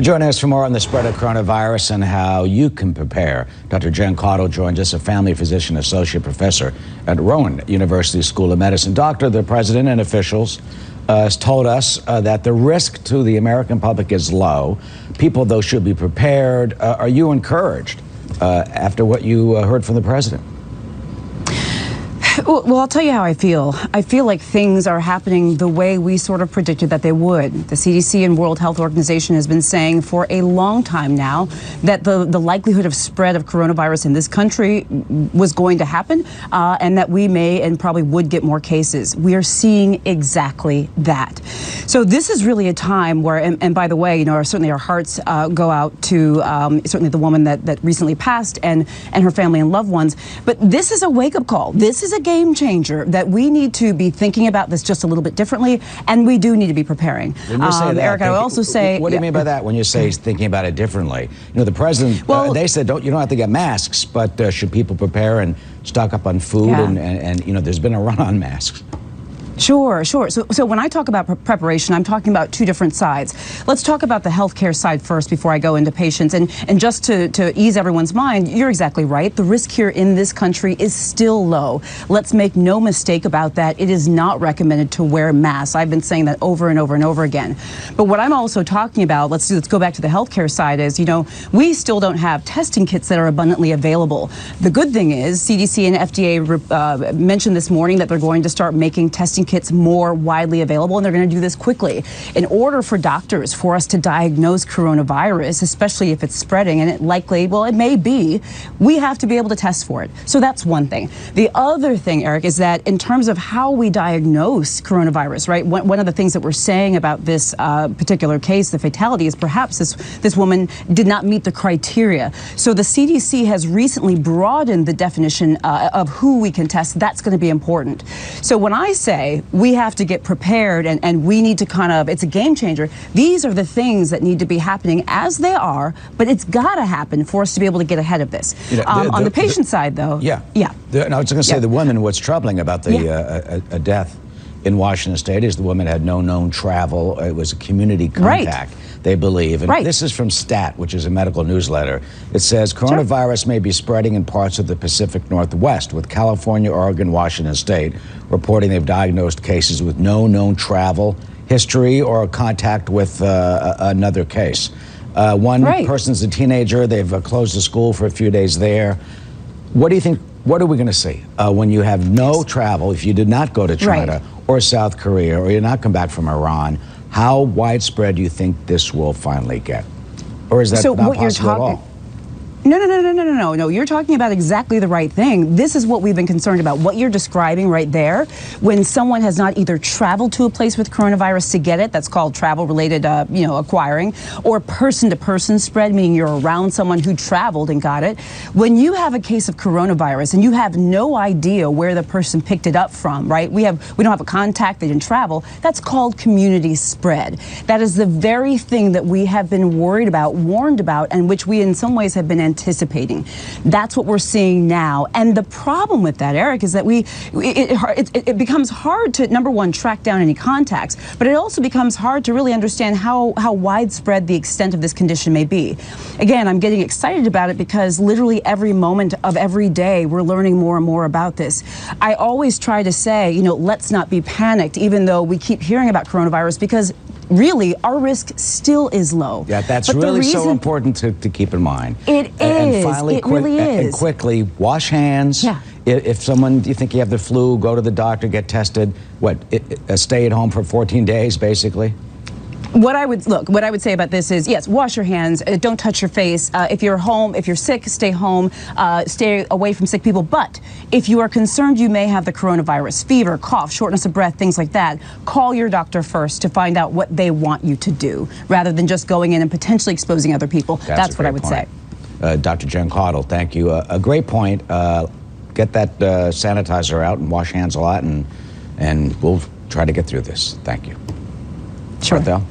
Join us for more on the spread of coronavirus and how you can prepare. Dr. Jen Caudle joins us, a family physician associate professor at Rowan University School of Medicine. Doctor, the president and officials has told us that the risk to the American public is low. People, though, should be prepared. Are you encouraged after what you heard from the president? Well, I'll tell you how I feel. I feel like things are happening the way we sort of predicted that they would. The CDC and World Health Organization has been saying for a long time now that the likelihood of spread of coronavirus in this country was going to happen, and that we may and probably would get more cases. We are seeing exactly that. So this is really a time where, and by the way, you know, certainly our hearts go out to certainly the woman that recently passed and her family and loved ones. But this is a wake-up call. This is a game changer that we need to be thinking about this just a little bit differently, and we do need to be preparing. When you say that, Eric, I would also say, what do you mean by that when you say thinking about it differently? You know, the president, they said you don't have to get masks, but should people prepare and stock up on food? And you know, there's been a run on masks. Sure. So when I talk about preparation, I'm talking about two different sides. Let's talk about the healthcare side first before I go into patients. And just to ease everyone's mind, you're exactly right. The risk here in this country is still low. Let's make no mistake about that. It is not recommended to wear masks. I've been saying that over and over and over again. But what I'm also talking about, let's go back to the healthcare side, is, you know, we still don't have testing kits that are abundantly available. The good thing is CDC and FDA mentioned this morning that they're going to start making testing kits more widely available, and they're going to do this quickly. In order for doctors, for us to diagnose coronavirus, especially if it's spreading, and it likely, well, it may be, we have to be able to test for it. So that's one thing. The other thing, Eric, is that in terms of how we diagnose coronavirus, right, one of the things that we're saying about this particular case, the fatality, is perhaps this woman did not meet the criteria. So the CDC has recently broadened the definition of who we can test. That's going to be important. So when I say we have to get prepared and we need to it's a game changer, these are the things that need to be happening as they are, but it's got to happen for us to be able to get ahead of this. You know, on the patient side, though. I was going to say the woman, what's troubling about the death in Washington State is the woman had no known travel. It was a community contact. They believe. And this is from STAT, which is a medical newsletter. It says coronavirus may be spreading in parts of the Pacific Northwest, with California, Oregon, Washington State reporting they've diagnosed cases with no known travel history or contact with another case. One person's a teenager. They've closed the school for a few days there. What do you think? What are we going to see when you have no travel, if you did not go to China or South Korea, or you're not come back from Iran? How widespread do you think this will finally get? Or is that not possible at all? No. You're talking about exactly the right thing. This is what we've been concerned about. What you're describing right there, when someone has not either traveled to a place with coronavirus to get it, that's called travel-related, acquiring, or person-to-person spread, meaning you're around someone who traveled and got it. When you have a case of coronavirus and you have no idea where the person picked it up from, right? We don't have a contact, they didn't travel. That's called community spread. That is the very thing that we have been worried about, warned about, and which we in some ways have been anticipating. That's what we're seeing now. And the problem with that, Eric, is that it becomes hard to, number one, track down any contacts, but it also becomes hard to really understand how widespread the extent of this condition may be. Again, I'm getting excited about it because literally every moment of every day we're learning more and more about this. I always try to say, you know, let's not be panicked, even though we keep hearing about coronavirus, because really, our risk still is low. Yeah, that's really so important to keep in mind. It is. And finally, it really is. And quickly, wash hands. Yeah. If someone, you think you have the flu, go to the doctor, get tested. Stay at home for 14 days, basically? What I would say about this is, yes, wash your hands, don't touch your face. If you're home, if you're sick, stay home, stay away from sick people. But if you are concerned you may have the coronavirus, fever, cough, shortness of breath, things like that, call your doctor first to find out what they want you to do, rather than just going in and potentially exposing other people. That's what I would say. Dr. Jen Caudle, thank you. A great point. Get that sanitizer out and wash hands a lot, and we'll try to get through this. Thank you. Sure. Marthel?